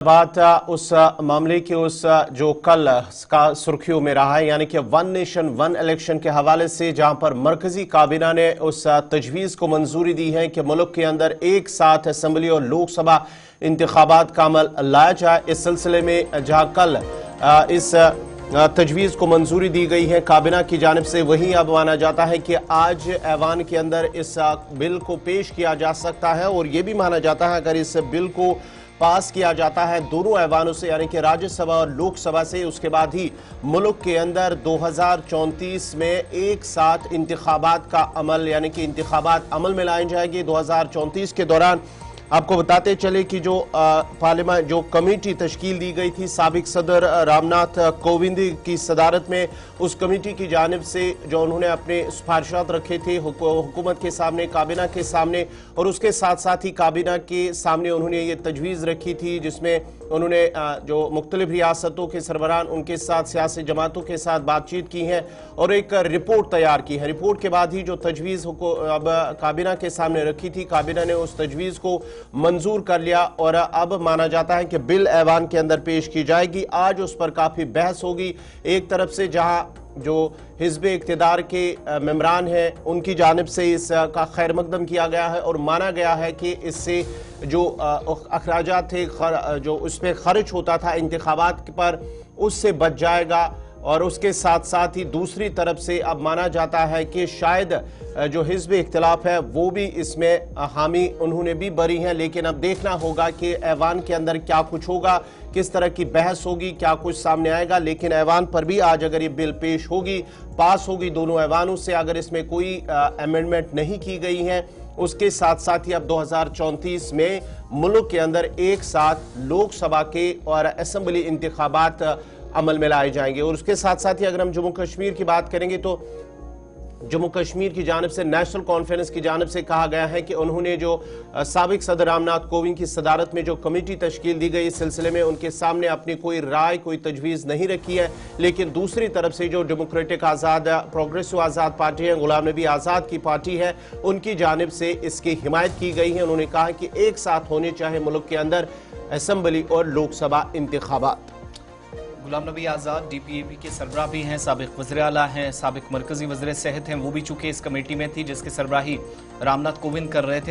बात उस मामले की जो कल का सुर्खियों में रहा है, यानी कि वन नेशन वन इलेक्शन के हवाले से, जहां पर मरकजी काबीना ने उस तजवीज़ को मंजूरी दी है कि मुल्क के अंदर एक साथ असम्बली और लोकसभा इंतखाबात का अमल लाया जाए। इस सिलसिले में जहां कल इस तजवीज़ को मंजूरी दी गई है काबीना की जानिब से, वहीं अब माना जाता है कि आज ऐवान के अंदर इस बिल को पेश किया जा सकता है। और यह भी माना जाता है अगर इस बिल को पास किया जाता है दोनों ऐवानों से, यानी कि राज्यसभा और लोकसभा से, उसके बाद ही मुल्क के अंदर 2034 में एक साथ इंतखाबात का अमल, यानी कि इंतखाबात अमल में लाए जाएंगे। 2034 के दौरान आपको बताते चले कि जो पार्लियामेंट जो कमेटी तश्कील दी गई थी साबिक सदर रामनाथ कोविंद की सदारत में, उस कमेटी की जानिब से जो उन्होंने अपने सिफारिशात रखे थे हुकूमत के सामने, काबीना के सामने, और उसके साथ साथ ही काबीना के सामने उन्होंने ये तजवीज़ रखी थी जिसमें उन्होंने जो मुख्तलिफ रियासतों के सरबराह उनके साथ, सियासी जमातों के साथ बातचीत की है और एक रिपोर्ट तैयार की है। रिपोर्ट के बाद ही जो तजवीज़ अब काबीना के सामने रखी थी, काबीना ने उस तजवीज़ को मंजूर कर लिया और अब माना जाता है कि बिल ऐवान के अंदर पेश की जाएगी। आज उस पर काफ़ी बहस होगी। एक तरफ से जहां जो हिज़्ब इक़्तिदार के मेंबरान हैं उनकी जानिब से इसका खैर मकदम किया गया है और माना गया है कि इससे जो अखराजात थे, जो उस पर खर्च होता था इंतखाबात पर, उससे बच जाएगा। और उसके साथ साथ ही दूसरी तरफ से अब माना जाता है कि शायद जो हिज़्ब इख्तिलाफ है वो भी इसमें हामी उन्होंने भी बरी हैं। लेकिन अब देखना होगा कि ऐवान के अंदर क्या कुछ होगा, किस तरह की बहस होगी, क्या कुछ सामने आएगा। लेकिन ऐवान पर भी आज अगर ये बिल पेश होगी, पास होगी दोनों ऐवानों से, अगर इसमें कोई अमेंडमेंट नहीं की गई है, उसके साथ साथ ही अब 2034 में मुल्क के अंदर एक साथ लोकसभा के और असम्बली इंतखाबात अमल में लाए जाएंगे। और उसके साथ साथ ही अगर हम जम्मू कश्मीर की बात करेंगे तो जम्मू कश्मीर की जानिब से, नेशनल कॉन्फ्रेंस की जानिब से कहा गया है कि उन्होंने जो साबिक सदर रामनाथ कोविंद की सदारत में जो कमेटी तश्कील दी गई, इस सिलसिले में उनके सामने अपनी कोई राय, कोई तजवीज़ नहीं रखी है। लेकिन दूसरी तरफ से जो डेमोक्रेटिक आज़ाद प्रोग्रेसिव आज़ाद पार्टी है, गुलाम नबी आज़ाद की पार्टी है, उनकी जानिब से इसकी हिमायत की गई है। उन्होंने कहा कि एक साथ होने चाहे मुल्क के अंदर असम्बली और लोकसभा इंतखाबात। गुलाम नबी आज़ाद DPAP के सरबराह भी हैं, साबिक वज़ीर आला हैं, साबिक मरकज़ी वज़ीर सेहत हैं, वो भी चूँकि इस कमेटी में थी जिसकी सरबराही रामनाथ कोविंद कर रहे थे।